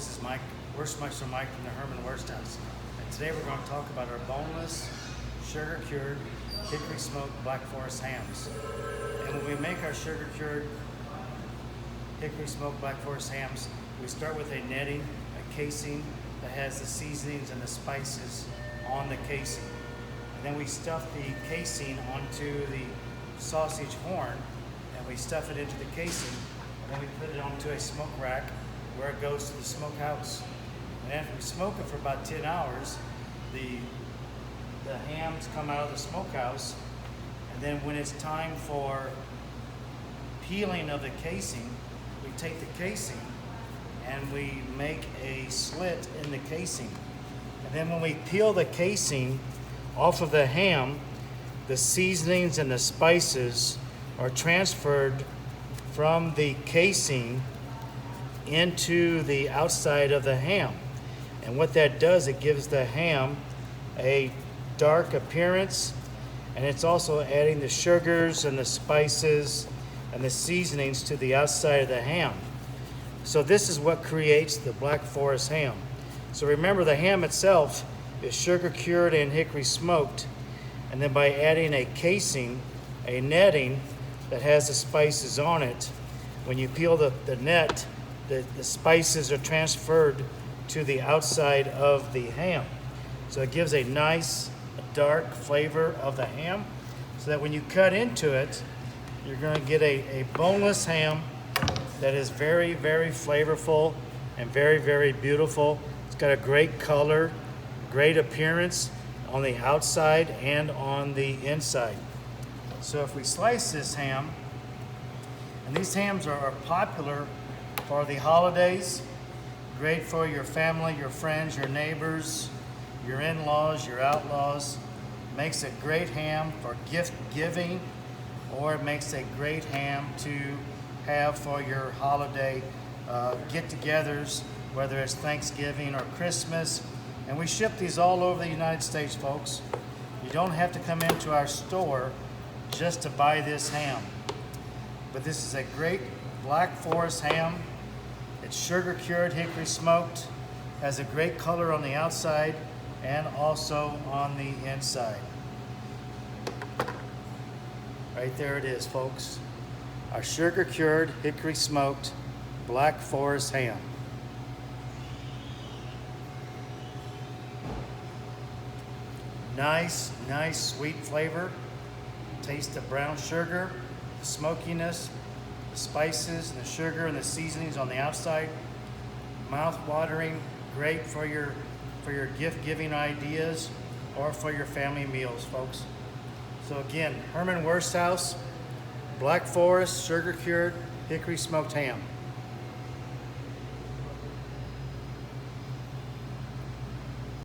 This is Mike, Wurst Mike from the Hermann Wurst House. And today we're going to talk about our boneless, sugar-cured, hickory-smoked Black Forest hams. And when we make our sugar-cured, hickory-smoked Black Forest hams, we start with a netting, a casing that has the seasonings and the spices on the casing. And then we stuff the casing onto the sausage horn, and we stuff it into the casing, and then we put it onto a smoke rack where it goes to the smokehouse. And after we smoke it for about 10 hours, the hams come out of the smokehouse, and then when it's time for peeling of the casing, we take the casing and we make a slit in the casing. And then when we peel the casing off of the ham, the seasonings and the spices are transferred from the casing into the outside of the ham. And what that does, it gives the ham a dark appearance, and it's also adding the sugars and the spices and the seasonings to the outside of the ham. So this is what creates the Black Forest ham. So remember, the ham itself is sugar cured and hickory smoked, and then by adding a casing, a netting that has the spices on it, when you peel the net, the spices are transferred to the outside of the ham. So it gives a nice, dark flavor of the ham, so that when you cut into it, you're going to get a boneless ham that is very, very flavorful and very, very beautiful. It's got a great color, great appearance on the outside and on the inside. So if we slice this ham, and these hams are popular for the holidays, great for your family, your friends, your neighbors, your in-laws, your outlaws. Makes a great ham for gift giving, or it makes a great ham to have for your holiday get-togethers, whether it's Thanksgiving or Christmas. And we ship these all over the United States, folks. You don't have to come into our store just to buy this ham. But this is a great Black Forest ham. It's sugar cured, hickory smoked, has a great color on the outside and also on the inside. Right there it is, folks. Our sugar cured, hickory smoked Black Forest ham. Nice sweet flavor. Taste the brown sugar, the smokiness, the spices and the sugar and the seasonings on the outside. Mouth-watering, great for your gift-giving ideas or for your family meals, folks. So again, Hermann Wurst House, Black Forest, sugar-cured, hickory smoked ham.